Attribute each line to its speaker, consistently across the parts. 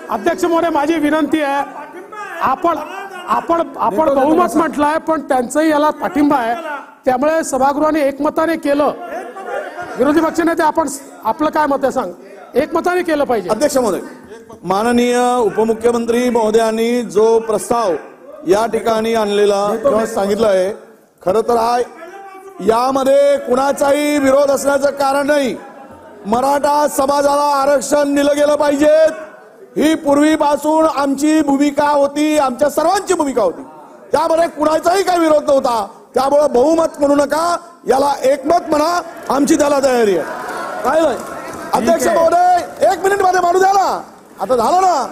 Speaker 1: अध्यक्ष महोदय, माझी विनंती आहे, आपण आपण आपण बहुमत म्हटलंय, पण त्यांचंही याला पाठिंबा आहे, त्यामुळे सभागृहाने एकमताने केलं. विरोधी पक्षनेते आपण आपलं काय मत आहे सांग. एकमताने केलं पाहिजे.
Speaker 2: अध्यक्ष महोदय, माननीय उपमुख्यमंत्री महोदयांनी जो प्रस्ताव या ठिकाणी आणलेला किंवा सांगितलं आहे, खरं तर हा यामध्ये कुणाचाही विरोध असण्याचं कारण नाही. मराठा समाजाला आरक्षण दिलं गेलं पाहिजे ही पूर्वीपासून आमची भूमिका होती, आमच्या सर्वांची भूमिका होती. त्यामध्ये कुणाचाही काही विरोध नव्हता. त्यामुळे बहुमत म्हणू नका, याला एकमत म्हणा, आमची त्याला तयारी आहे. काय नाही अध्यक्ष महोदय, 1 मिनिट मध्ये मानू द्या ना. आता झालं ना,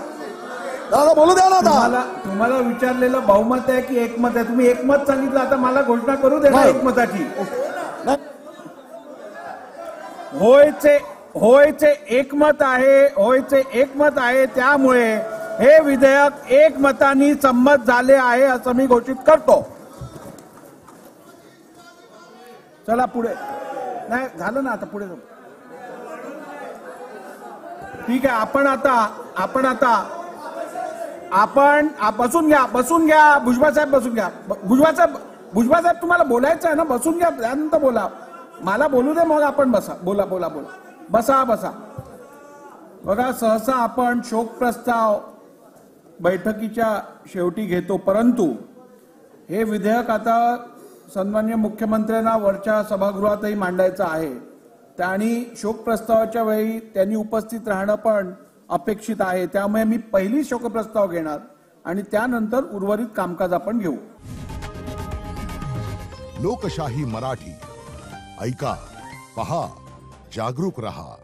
Speaker 2: त्याला बोलू द्या ना. आता
Speaker 3: तुम्हाला विचारलेलं बहुमत आहे की एकमत आहे, तुम्ही एकमत सांगितलं. आता मला घोषणा करू दे ना एकमताची. होयचे एकमत आहे, त्यामुळे हे विधेयक एकमताने संमत झाले आहे असं मी घोषित करतो. चला पुढे. नाही झालं ना, आता पुढे जाऊ. ठीक आहे. आपण बसून घ्या. भुजबळ साहेब बसून घ्या. भुजबळ साहेब तुम्हाला बोलायचं आहे ना, बसून घ्या, त्यानंतर बोला. मला बोलू दे, मग आपण बसा. बोला. बसा. बघा, सहसा आपण शोक प्रस्ताव बैठकीच्या शेवटी घेतो, परंतु हे विधेयक आता सन्माननीय मुख्यमंत्र्यांना वरच्या सभागृहातही मांडायचं आहे. आणि शोक प्रस्तावाच्या वेळी त्यांनी उपस्थित राहणं पण अपेक्षित आहे. त्यामुळे मी पहिली शोकप्रस्ताव घेणार आणि त्यानंतर उर्वरित कामकाज आपण घेऊ.
Speaker 4: लोकशाही मराठी ऐका, पहा, जागरूक रहा.